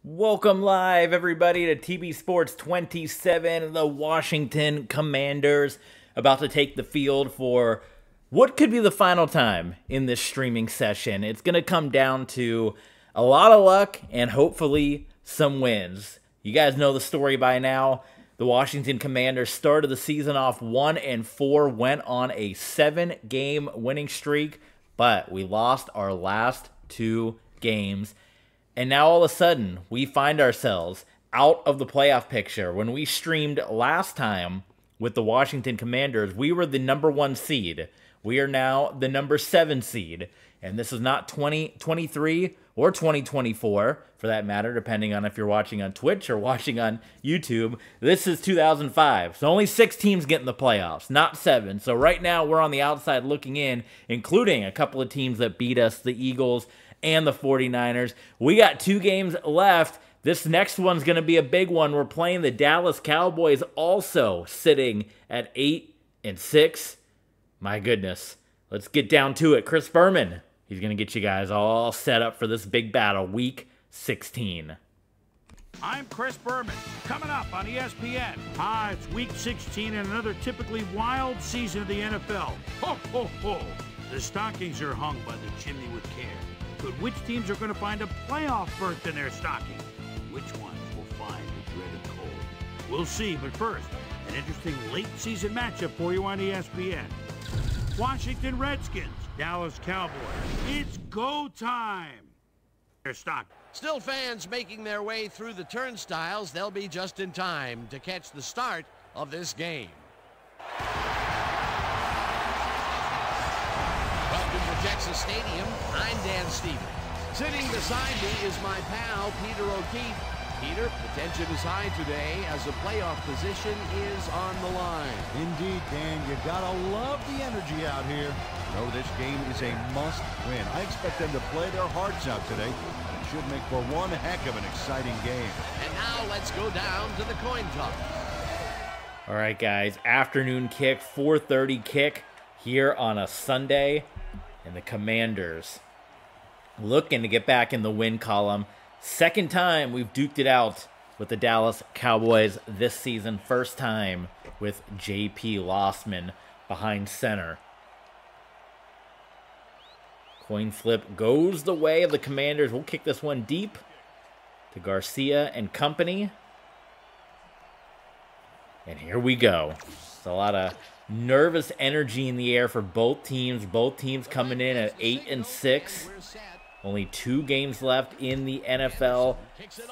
Welcome live, everybody, to TB Sports 27. The Washington Commanders about to take the field for what could be the final time in this streaming session. It's going to come down to a lot of luck and hopefully some wins. You guys know the story by now. The Washington Commanders started the season off 1-4, went on a 7-game winning streak, but we lost our last 2 games. And now all of a sudden, we find ourselves out of the playoff picture. When we streamed last time with the Washington Commanders, we were the number 1 seed. We are now the number 7 seed. And this is not 2023 or 2024, for that matter, depending on if you're watching on Twitch or watching on YouTube. This is 2005. So only 6 teams get in the playoffs, not 7. So right now, we're on the outside looking in, including a couple of teams that beat us, the Eagles and the 49ers. We got 2 games left. This next one's going to be a big one. We're playing the Dallas Cowboys, also sitting at 8-6. My goodness. Let's get down to it. Chris Berman, he's going to get you guys all set up for this big battle, Week 16. I'm Chris Berman, coming up on ESPN. Hi, it's Week 16 and another typically wild season of the NFL. Ho, ho, ho. The stockings are hung by the chimney with care. But which teams are going to find a playoff berth in their stocking? Which ones will find the dreaded cold? We'll see, but first, an interesting late-season matchup for you on ESPN. Washington Redskins, Dallas Cowboys. It's go time! Their stock. Still fans making their way through the turnstiles. They'll be just in time to catch the start of this game. Texas Stadium, I'm Dan Stevens. Sitting beside me is my pal, Peter O'Keefe. Peter, the tension is high today as a playoff position is on the line. Indeed, Dan, you gotta love the energy out here. No, this game is a must-win. I expect them to play their hearts out today. It should make for one heck of an exciting game. And now let's go down to the coin toss. All right, guys, afternoon kick, 4:30 kick here on a Sunday. And the Commanders looking to get back in the win column. Second time we've duked it out with the Dallas Cowboys this season. First time with J.P. Lossman behind center. Coin flip goes the way of the Commanders. We'll kick this one deep to Garcia and company. And here we go. It's a lot of nervous energy in the air for both teams. Both teams coming in at 8-6. Only 2 games left in the NFL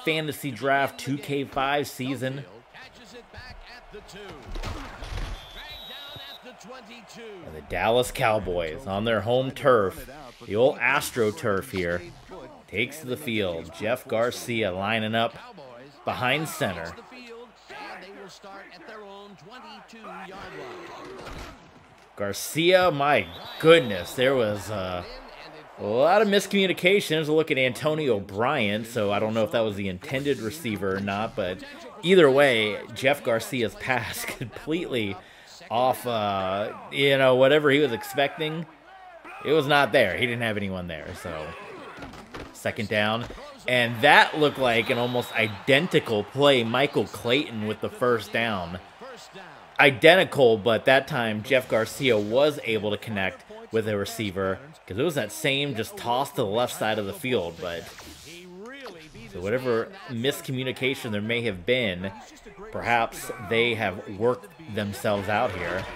Fantasy Draft 2K5 season. And the Dallas Cowboys on their home turf, the old AstroTurf here, takes to the field. Jeff Garcia lining up behind center. Start at their own 22-yard line. Garcia, my goodness, there was a lot of miscommunication. There's a look at Antonio Bryant, so I don't know if that was the intended receiver or not, but either way, Jeff Garcia's pass completely off, whatever he was expecting. It was not there. He didn't have anyone there, so second down. And that looked like an almost identical play. Michael Clayton with the first down. Identical, but that time Jeff Garcia was able to connect with a receiver because it was that same just toss to the left side of the field. But so whatever miscommunication there may have been, perhaps they have worked themselves out here.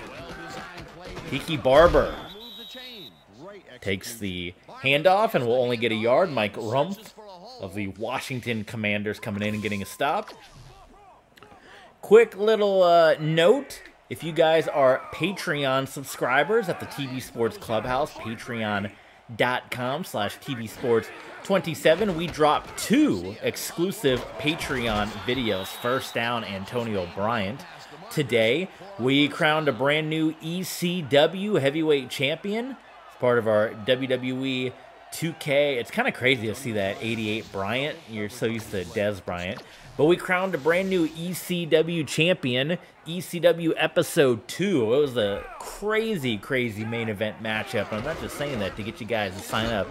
Tiki Barber takes the handoff and will only get a yard. Mike Rumpf of the Washington Commanders coming in and getting a stop. Quick little note, if you guys are Patreon subscribers at the TB Sports Clubhouse, patreon.com/TBSports27, we drop 2 exclusive Patreon videos. First down, Antonio Bryant. Today, we crowned a brand new ECW heavyweight champion. It's part of our WWE 2K. It's kind of crazy to see that 88 Bryant. You're so used to Dez Bryant. But we crowned a brand new ECW champion, ECW Episode 2. It was a crazy, crazy main event matchup. And I'm not just saying that to get you guys to sign up.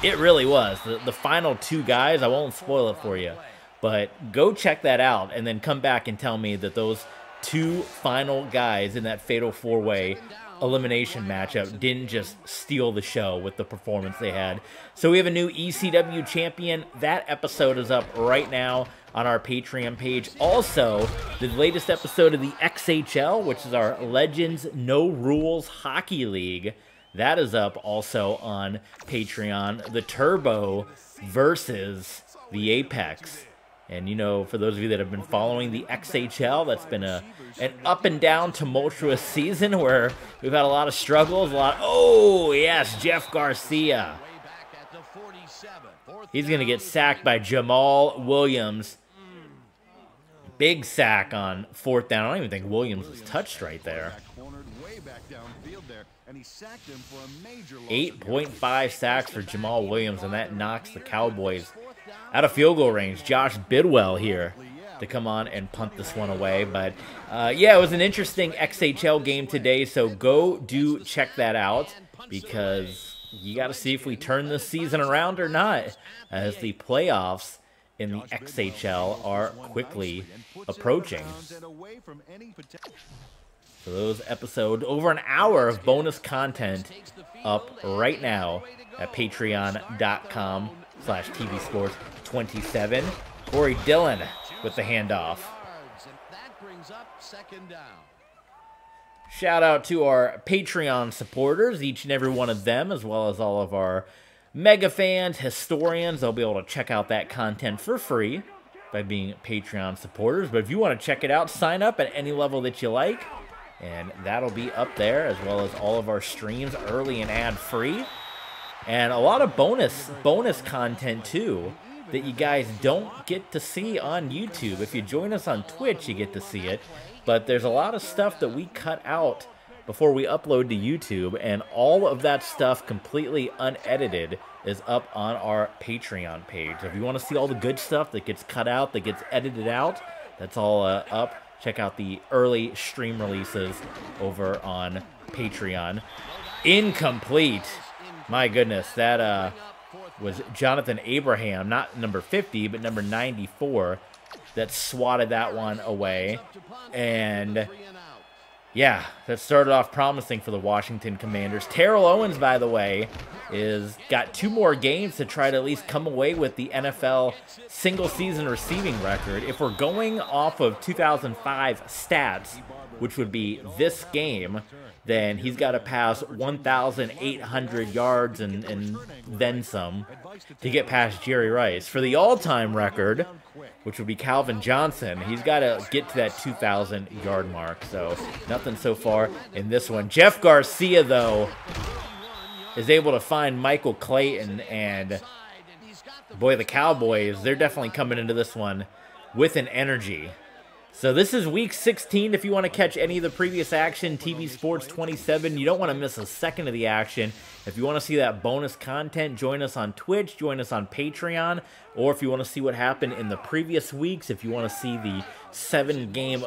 It really was. The final 2 guys, I won't spoil it for you, But go check that out and then come back and tell me that those two final guys in that fatal four-way elimination matchup didn't just steal the show with the performance they had. So we have a new ECW champion. That episode is up right now on our Patreon page. Also, the latest episode of the XHL, which is our Legends No Rules Hockey League, that is up also on Patreon. The Turbo versus the Apex. And, you know, for those of you that have been following the XHL, that's been an up and down tumultuous season where we've had a lot of struggles, oh, yes, Jeff Garcia. He's going to get sacked by Jamal Williams. Big sack on 4th down. I don't even think Williams was touched right there. 8.5 sacks for Jamal Williams, and that knocks the Cowboys out of field goal range. Josh Bidwell here to come on and punt this one away. But, yeah, it was an interesting XHL game today, so go do check that out because you got to see if we turn this season around or not, as the playoffs in the XHL are quickly approaching. So those episodes, over an hour of bonus content up right now at patreon.com/tvsports27. Corey Dillon with the handoff. Shout out to our Patreon supporters, each and every one of them, as well as all of our mega fans, historians. They'll be able to check out that content for free by being Patreon supporters. But if you want to check it out, sign up at any level that you like. And that'll be up there, as well as all of our streams early and ad-free. And a lot of bonus content, too, that you guys don't get to see on YouTube. If you join us on Twitch, you get to see it. But there's a lot of stuff that we cut out before we upload to YouTube. And all of that stuff, completely unedited, is up on our Patreon page. So if you want to see all the good stuff that gets cut out, that gets edited out, that's all up. Check out the early stream releases over on Patreon. Incomplete. My goodness, that was Jonathan Abraham, not number 50, but number 94, that swatted that one away. And, yeah, that started off promising for the Washington Commanders. Terrell Owens, by the way, got 2 more games to try to at least come away with the NFL single-season receiving record. If we're going off of 2005 stats, which would be this game, then he's got to pass 1,800 yards and then some to get past Jerry Rice. For the all-time record, which would be Calvin Johnson, he's got to get to that 2,000-yard mark. So nothing so far in this one. Jeff Garcia, though, is able to find Michael Clayton, and boy, the Cowboys, they're definitely coming into this one with an energy. So this is Week 16. If you want to catch any of the previous action, TV Sports 27, you don't want to miss a second of the action. If you want to see that bonus content, join us on Twitch, join us on Patreon, or if you want to see what happened in the previous weeks, if you want to see the 7-game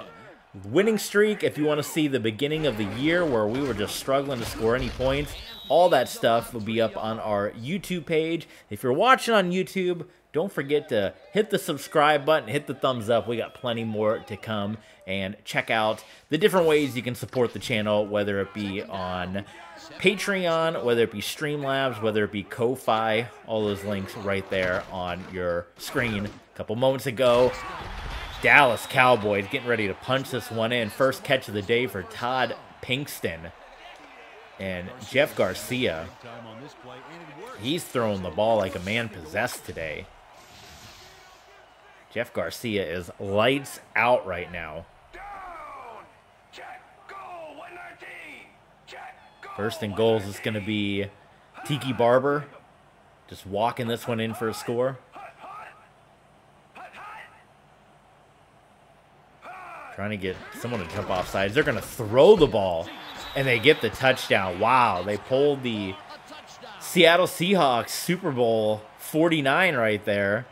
winning streak, if you want to see the beginning of the year where we were just struggling to score any points, all that stuff will be up on our YouTube page. If you're watching on YouTube, don't forget to hit the subscribe button, hit the thumbs up. We got plenty more to come. And check out the different ways you can support the channel, whether it be on Patreon, whether it be Streamlabs, whether it be Ko-Fi. All those links right there on your screen. A couple moments ago, Dallas Cowboys getting ready to punch this one in. First catch of the day for Todd Pinkston. And Jeff Garcia, he's throwing the ball like a man possessed today. Jeff Garcia is lights out right now. First and goals is going to be Tiki Barber, just walking this one in for a score. Trying to get someone to jump off sides. They're going to throw the ball, and they get the touchdown. Wow, they pulled the Seattle Seahawks Super Bowl 49 right there.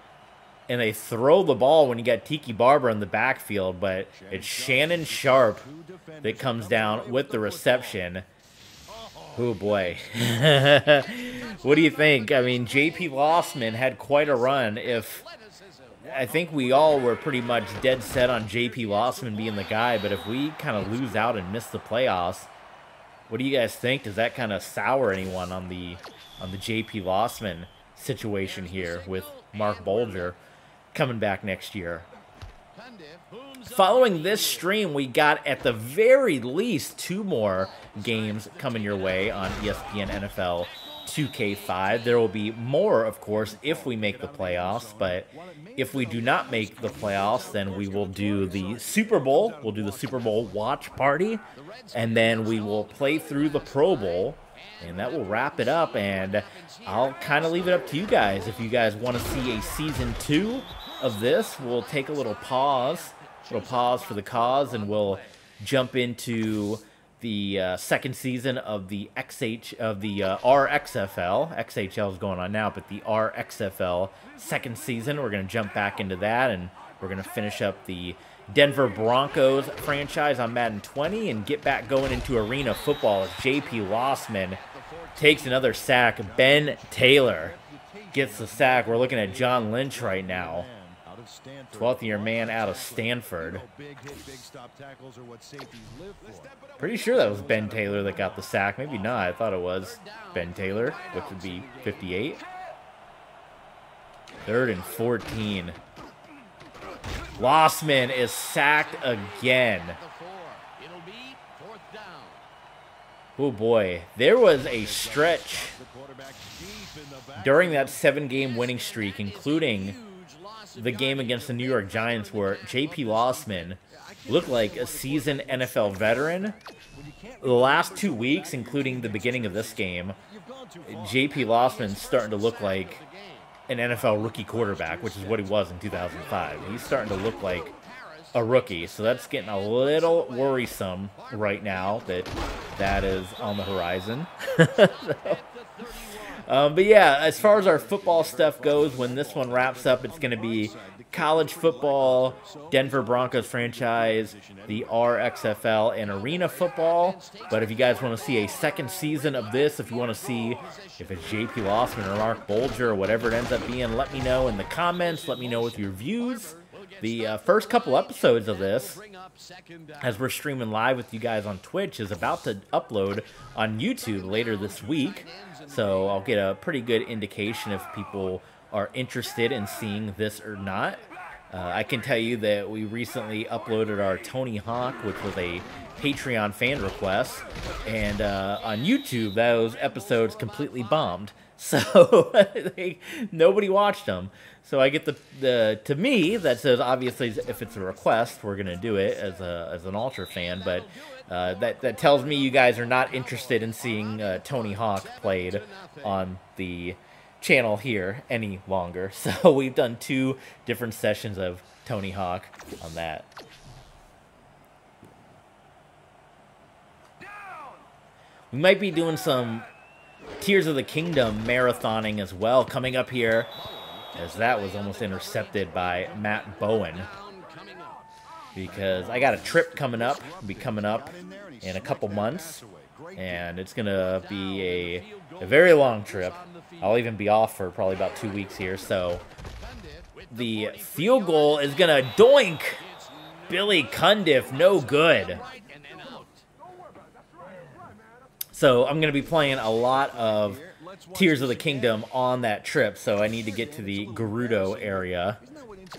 And they throw the ball when you got Tiki Barber in the backfield, but it's Shannon Sharp that comes down with the reception. Oh, boy. What do you think? I mean, J.P. Lossman had quite a run. I think we all were pretty much dead set on J.P. Lossman being the guy, but if we kind of lose out and miss the playoffs, what do you guys think? Does that kind of sour anyone on the J.P. Lossman situation here with Mark Bulger coming back next year? Following this stream, we got at the very least 2 more games coming your way on ESPN NFL 2K5. There will be more, of course, if we make the playoffs, but if we do not make the playoffs, then we will do the Super Bowl. We'll do the Super Bowl watch party, and then we will play through the Pro Bowl, and that will wrap it up, and I'll kind of leave it up to you guys. If you guys want to see a Season 2 of this, we'll take a little pause for the cause, and we'll jump into the second season of the RXFL. XHL is going on now, but the RXFL second season. We're going to jump back into that, and we're going to finish up the Denver Broncos franchise on Madden 20 and get back going into arena football as J.P. Lossman takes another sack. Ben Taylor gets the sack. We're looking at John Lynch right now. 12th-year man out of Stanford. Pretty sure that was Ben Taylor that got the sack. Maybe not. I thought it was Ben Taylor, which would be 58. 3rd and 14. Lossman is sacked again. Oh boy, there was a stretch during that 7-game winning streak, including the game against the New York Giants, where J.P. Lossman looked like a seasoned NFL veteran. The last 2 weeks, including the beginning of this game, J.P. Lossman's starting to look like an NFL rookie quarterback, which is what he was in 2005. He's starting to look like a rookie, so that's getting a little worrisome right now that is on the horizon. But yeah, as far as our football stuff goes, when this one wraps up, it's going to be college football, Denver Broncos franchise, the RXFL, and arena football. But if you guys want to see a second season of this, if you want to see if it's J.P. Lossman or Mark Bulger or whatever it ends up being, let me know in the comments. Let me know with your views. The first couple episodes of this, as we're streaming live with you guys on Twitch, is about to upload on YouTube later this week. So I'll get a pretty good indication if people are interested in seeing this or not. I can tell you that we recently uploaded our Tony Hawk, which was a Patreon fan request. And on YouTube, those episodes completely bombed. So nobody watched them. So I get to me, that says obviously if it's a request, we're gonna do it as an Ultra fan. But that tells me you guys are not interested in seeing Tony Hawk played on the channel here any longer. So we've done 2 different sessions of Tony Hawk on that. We might be doing some Tears of the Kingdom marathoning as well coming up here, as that was almost intercepted by Matt Bowen, because I got a trip coming up. It'll be coming up in a couple months, and it's gonna be a very long trip. I'll even be off for probably about 2 weeks here. So the field goal is gonna doink. Billy Cundiff, no good. So I'm going to be playing a lot of Tears of the Kingdom on that trip, so I need to get to the Gerudo area,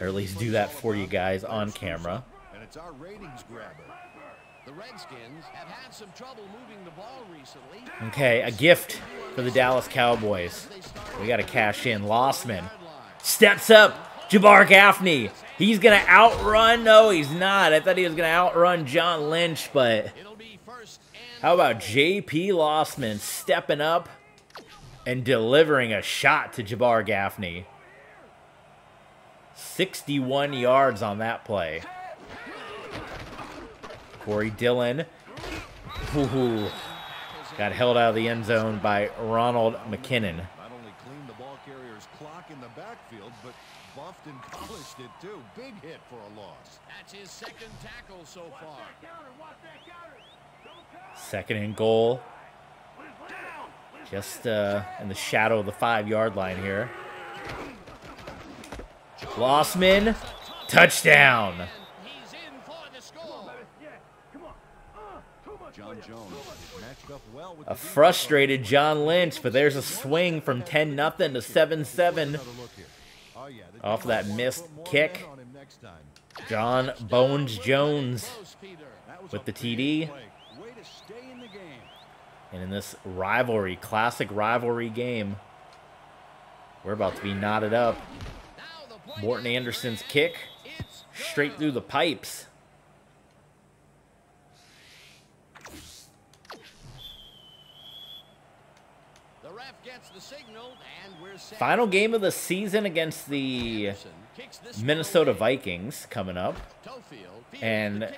or at least do that for you guys on camera. And it's our ratings grabber. The Redskins have had some trouble moving the ball recently. Okay, a gift for the Dallas Cowboys. We got to cash in. Lossman steps up. Jabbar Gaffney. He's going to outrun. No, he's not. I thought he was going to outrun John Lynch, but how about J.P. Lossman stepping up and delivering a shot to Jabbar Gaffney? 61 yards on that play. Corey Dillon. Ooh, got held out of the end zone by Ronald McKinnon. Not only cleaned the ball carrier's clock in the backfield, but buffed and polished it too. Big hit for a loss. That's his second tackle so far. 2nd and goal. Just in the shadow of the 5-yard line here. Lossman, touchdown. A frustrated John Lynch, but there's a swing from 10-0 to 7-7 off of that missed kick. John Bones Jones with the TD. And in this rivalry, classic rivalry game, we're about to be knotted up. Morton Anderson's kick straight through the pipes. Final game of the season against the Minnesota Vikings coming up. And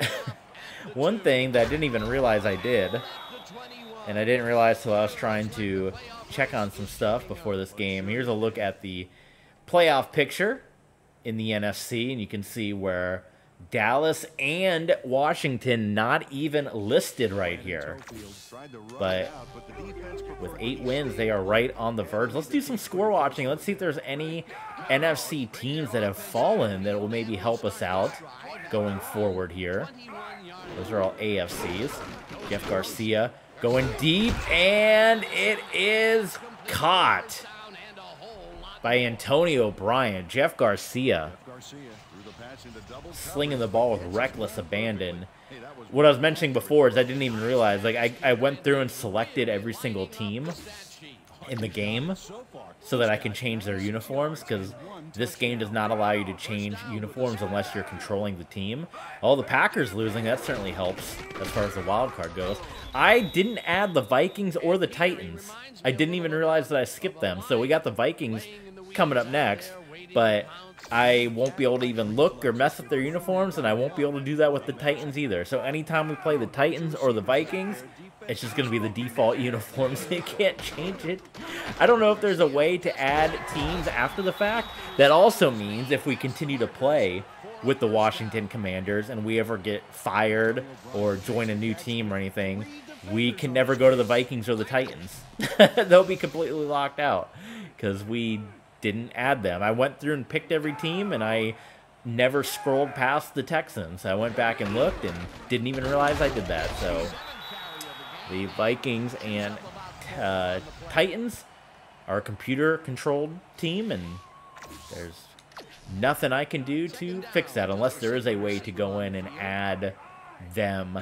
one thing that I didn't even realize I did, and I didn't realize till I was trying to check on some stuff before this game. Here's a look at the playoff picture in the NFC, and you can see where Dallas and Washington not even listed right here. But with 8 wins, they are right on the verge. Let's do some score watching. Let's see if there's any NFC teams that have fallen that will maybe help us out going forward here. Those are all AFCs. Jeff Garcia going deep, and it is caught by Antonio Bryant. Jeff Garcia slinging the ball with reckless abandon. What I was mentioning before is I didn't even realize, like, I went through and selected every single team in the game so that I can change their uniforms, because this game does not allow you to change uniforms unless you're controlling the team. All the Packers losing, that certainly helps as far as the wild card goes. I didn't add the Vikings or the Titans. I didn't even realize that I skipped them. So we got the Vikings coming up next, but I won't be able to even look or mess up their uniforms, and I won't be able to do that with the Titans either. So anytime we play the Titans or the Vikings, it's just going to be the default uniforms. You can't change it. I don't know if there's a way to add teams after the fact. That also means if we continue to play with the Washington Commanders and we ever get fired or join a new team or anything, we can never go to the Vikings or the Titans. They'll be completely locked out because we didn't add them. I went through and picked every team, and I never scrolled past the Texans. I went back and looked and didn't even realize I did that. So the Vikings and Titans are a computer-controlled team, and there's nothing I can do to fix that unless there is a way to go in and add them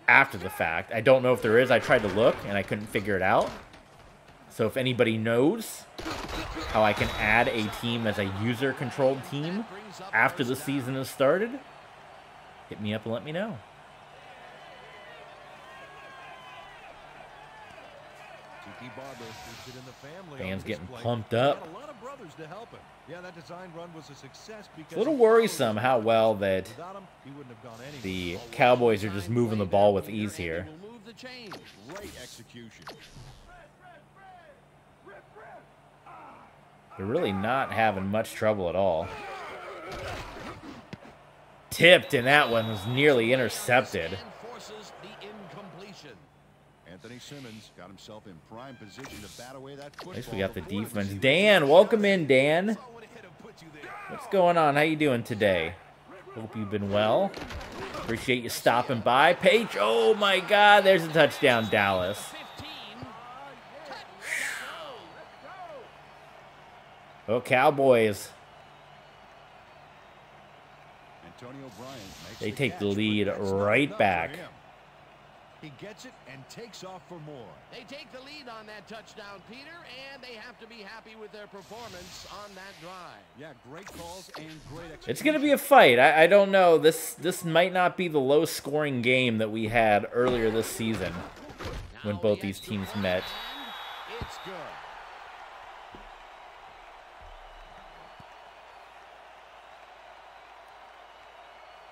after the fact. I don't know if there is. I tried to look, and I couldn't figure it out. So if anybody knows how I can add a team as a user-controlled team after the season has started, hit me up and let me know. Fans getting pumped up. It's a little worrisome how well that the Cowboys are just moving the ball with ease here. They're really not having much trouble at all. Tipped, and that one was nearly intercepted. At least we got the defense. Dan, welcome in, Dan. What's going on? How you doing today? Hope you've been well. Appreciate you stopping by. Paige, oh my God, there's a touchdown, Dallas. Oh, Cowboys. They take the lead right back. He gets it and takes off for more. They take the lead on that touchdown, Peter, and they have to be happy with their performance on that drive. Yeah, great calls and great execution. It's going to be a fight. I don't know. This might not be the low-scoring game that we had earlier this season when both these teams met. It's good.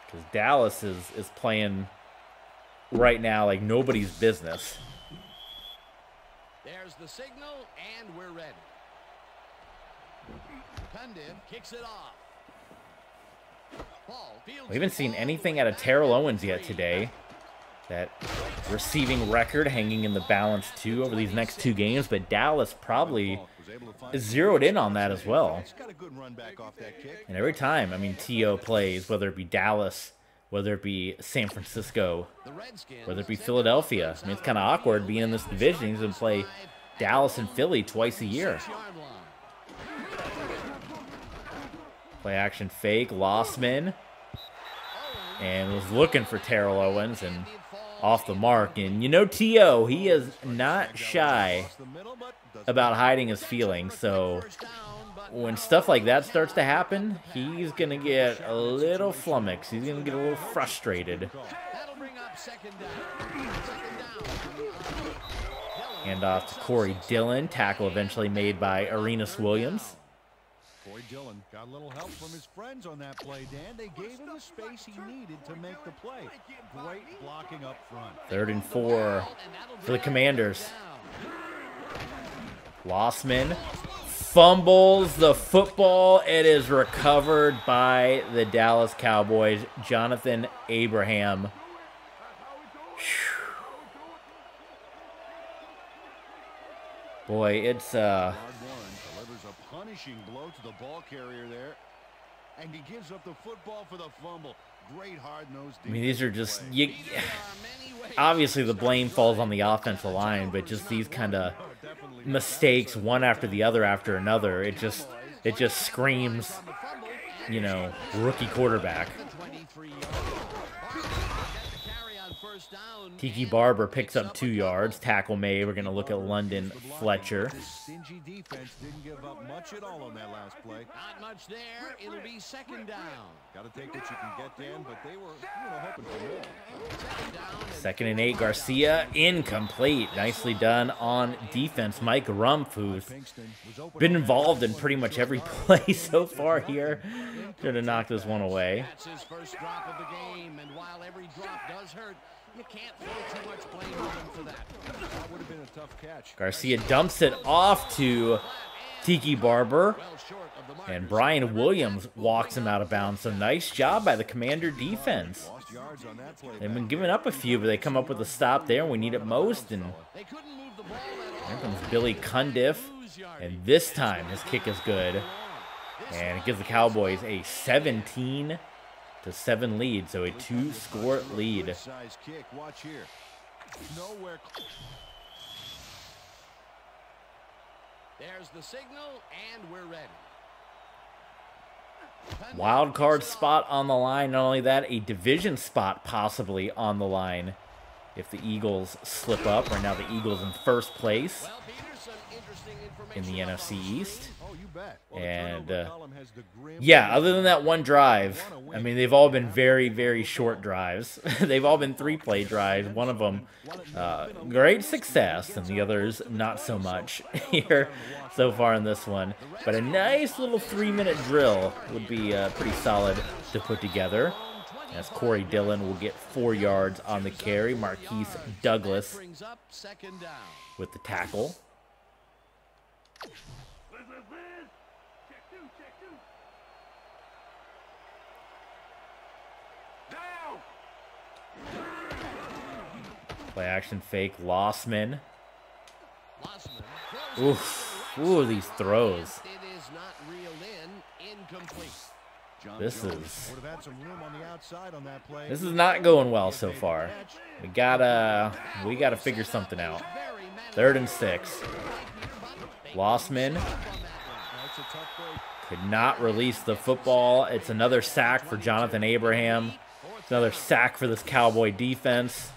Because Dallas is playing right now like nobody's business. There's the signal, and we're ready. Cundiff kicks it off. We haven't seen anything out of Terrell Owens yet today that receiving record hanging in the balance too over these next 2 games, but Dallas probably is zeroed in on that as well. And every time, I mean, T.O. plays, whether it be Dallas, whether it be San Francisco, whether it be Philadelphia. I mean, it's kind of awkward being in this division. He's going to play Dallas and Philly twice a year. Play action fake, Lossman. And was looking for Terrell Owens and off the mark. And you know T.O., he is not shy about hiding his feelings. So when stuff like that starts to happen, he's going to get a little flummoxed. He's going to get a little frustrated. Hand off to Corey Dillon. Tackle eventually made by Arenas Williams. Corey Dillon got a little help from his friends on that play, Dan. They gave him the space he needed to make the play. Great blocking up front. 3rd and 4 for the Commanders. Lossman fumbles the football. It is recovered by the Dallas Cowboys. Jonathan Abraham. Boy, it's delivers a punishing blow to the ball carrier there, and he gives up the football for the fumble. Great hard-nosed. I mean, these are just obviously the blame falls on the offensive line, but just these kind of mistakes, one after the other after another, it just screams, you know, rookie quarterback. Tiki Barber picks up 2 yards. Tackle made. We're going to look at London Fletcher. Stingy defense didn't give up much at all on that last play. Not much there. It'll be 2nd down. Got to take what you can get, Dan, but they were hoping for more. 2nd and 8. Garcia incomplete. Nicely done on defense. Mike Rumpf, who's been involved in pretty much every play so far here, should have knocked this one away. That's his first drop of the game, and while every drop does hurt, you can't throw too much blame on him for that. That would have been a tough catch. Garcia dumps it off to Tiki Barber, and Brian Williams walks him out of bounds. So nice job by the Commander defense. They've been giving up a few, but they come up with a stop there, and we need it most. And here comes Billy Cundiff, and this time his kick is good, and it gives the Cowboys a 17-7 lead, so a 2-score lead. Watch here. Nowhere. There's the signal, and we're ready. Wild card spot on the line. Not only that, a division spot possibly on the line if the Eagles slip up. Right now the Eagles in 1st place in the NFC East. And yeah, other than that one drive, I mean, they've all been very, very short drives. They've all been 3-play drives. One of them great success, and the others not so much here so far in this one. But a nice little 3-minute drill would be pretty solid to put together, as Corey Dillon will get 4 yards on the carry. Marquise Douglas with the tackle. Play action fake, Lossman. Oof. Ooh, these throws. This is not going well so far. We gotta figure something out. 3rd and 6. Lossman could not release the football. It's another sack for Jonathan Abraham. It's another sack for this Cowboy defense.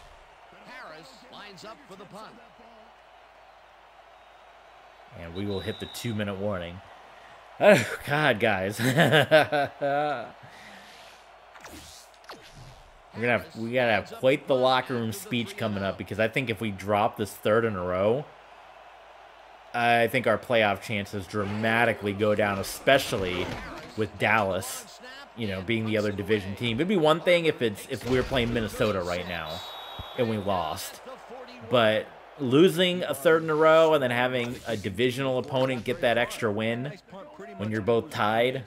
And we will hit the 2-minute warning. Oh, God, guys. we gotta have quite the locker room speech coming up, because I think if we drop this 3rd in a row, I think our playoff chances dramatically go down, especially with Dallas, you know, being the other division team. It'd be one thing if we were playing Minnesota right now and we lost, but losing a 3rd in a row and then having a divisional opponent get that extra win when you're both tied,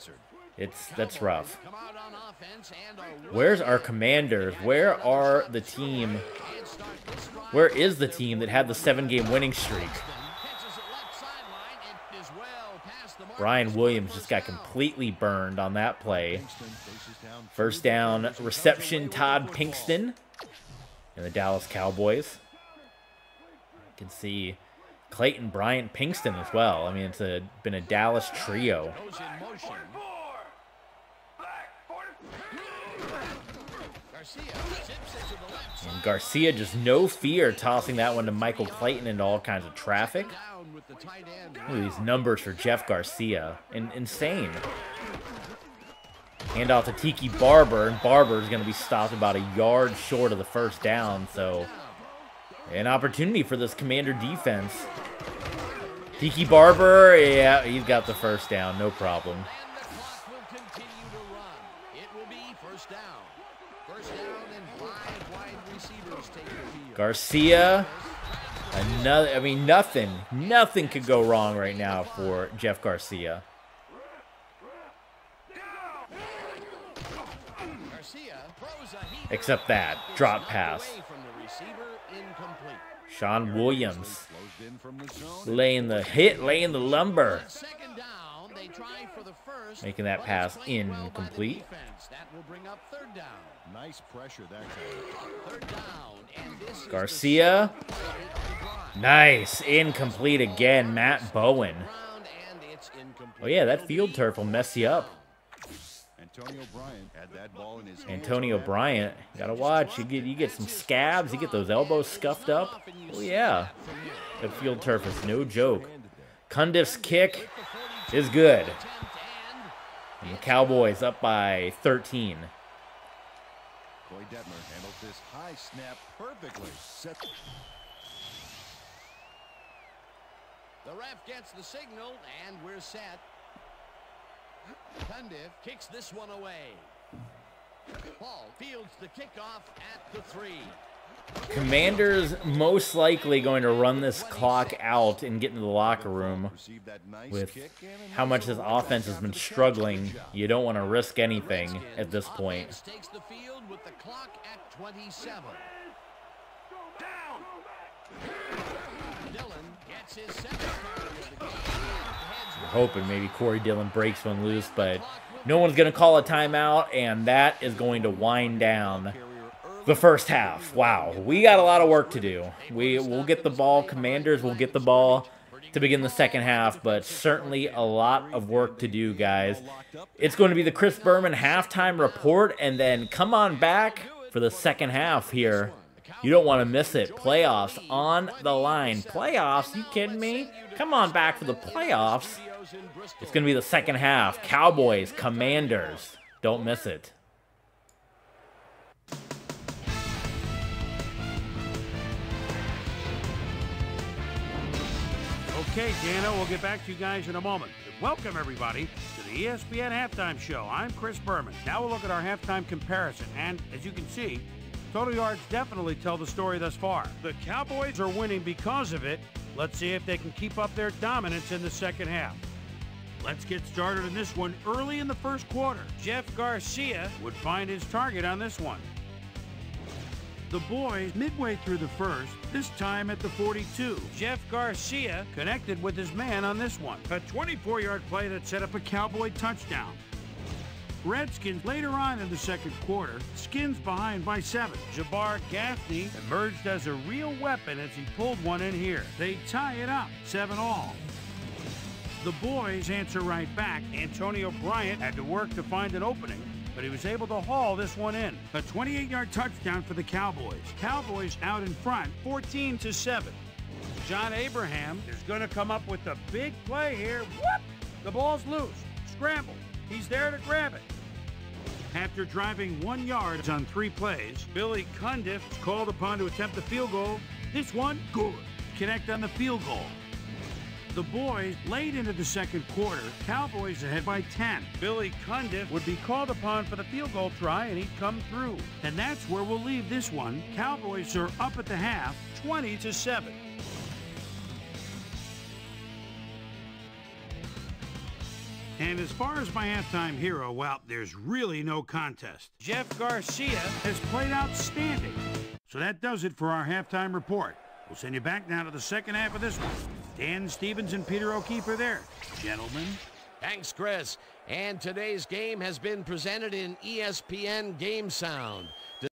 that's rough. Where's our Commanders? Where are the team Where is the team that had the 7-game winning streak? Brian Williams just got completely burned on that play. First down reception, Todd Pinkston and the Dallas Cowboys. You can see Clayton Bryant Pinkston as well. I mean, it's been a Dallas trio. And Garcia just no fear tossing that one to Michael Clayton into all kinds of traffic. Look at these numbers for Jeff Garcia. Insane. Hand off to Tiki Barber, and Barber is going to be stopped about a yard short of the first down. So an opportunity for this Commander defense. Tiki Barber, yeah, he's got the first down, no problem. Garcia, another, I mean, nothing could go wrong right now for Jeff Garcia. Except that drop pass. Sean Williams laying the lumber. Making that pass incomplete. Nice pressure that time. Garcia. Nice. Incomplete again. Matt Bowen. Oh yeah, that field turf will mess you up. Antonio Bryant had that ball in his hands. Antonio Bryant, gotta watch. You get some scabs. You get those elbows scuffed up. Oh yeah, that field turf is no joke. Cundiff's kick is good. And the Cowboys up by 13. Coy Detmer handled this high snap perfectly. The ref gets the signal, and we're set. Cundiff kicks this one away. Paul fields the kickoff at the 3. Commanders most likely going to run this clock out and get into the locker room. With how much this offense has been struggling, you don't want to risk anything at this point. Takes the field with the clock at 27. Dillon gets his second target of the game. Hoping maybe Corey Dillon breaks one loose, but no one's going to call a timeout, and that is going to wind down the first half. Wow, we got a lot of work to do. We'll get the ball. Commanders will get the ball to begin the second half, but certainly a lot of work to do, guys. It's going to be the Chris Berman halftime report, and then come on back for the second half here. You don't want to miss it. Playoffs on the line. Playoffs? You kidding me? Come on back for the playoffs. It's going to be the second half. Cowboys, Commanders. Don't miss it. Okay, Dana, we'll get back to you guys in a moment. Welcome, everybody, to the ESPN Halftime Show. I'm Chris Berman. Now we'll look at our halftime comparison, and as you can see, total yards definitely tell the story thus far. The Cowboys are winning because of it. Let's see if they can keep up their dominance in the second half. Let's get started in this one early in the first quarter. Jeff Garcia would find his target on this one. The boys midway through the first, this time at the 42. Jeff Garcia connected with his man on this one. A 24-yard play that set up a Cowboy touchdown. Redskins later on in the second quarter, Skins behind by 7. Jabbar Gaffney emerged as a real weapon as he pulled one in here. They tie it up, 7-all. The boys answer right back. Antonio Bryant had to work to find an opening, but he was able to haul this one in. A 28-yard touchdown for the Cowboys. Cowboys out in front, 14-7. John Abraham is going to come up with a big play here. Whoop! The ball's loose. Scramble. He's there to grab it. After driving 1 yard on 3 plays, Billy Cundiff is called upon to attempt the field goal. This one, good. Connect on the field goal. The boys late into the second quarter, Cowboys ahead by 10. Billy Cundiff would be called upon for the field goal try, and he'd come through. And that's where we'll leave this one. Cowboys are up at the half, 20-7. And as far as my halftime hero, well, there's really no contest. Jeff Garcia has played outstanding. So that does it for our halftime report. We'll send you back now to the second half of this one. Dan Stevens and Peter O'Keefe are there. Gentlemen. Thanks, Chris. And today's game has been presented in ESPN Game Sound.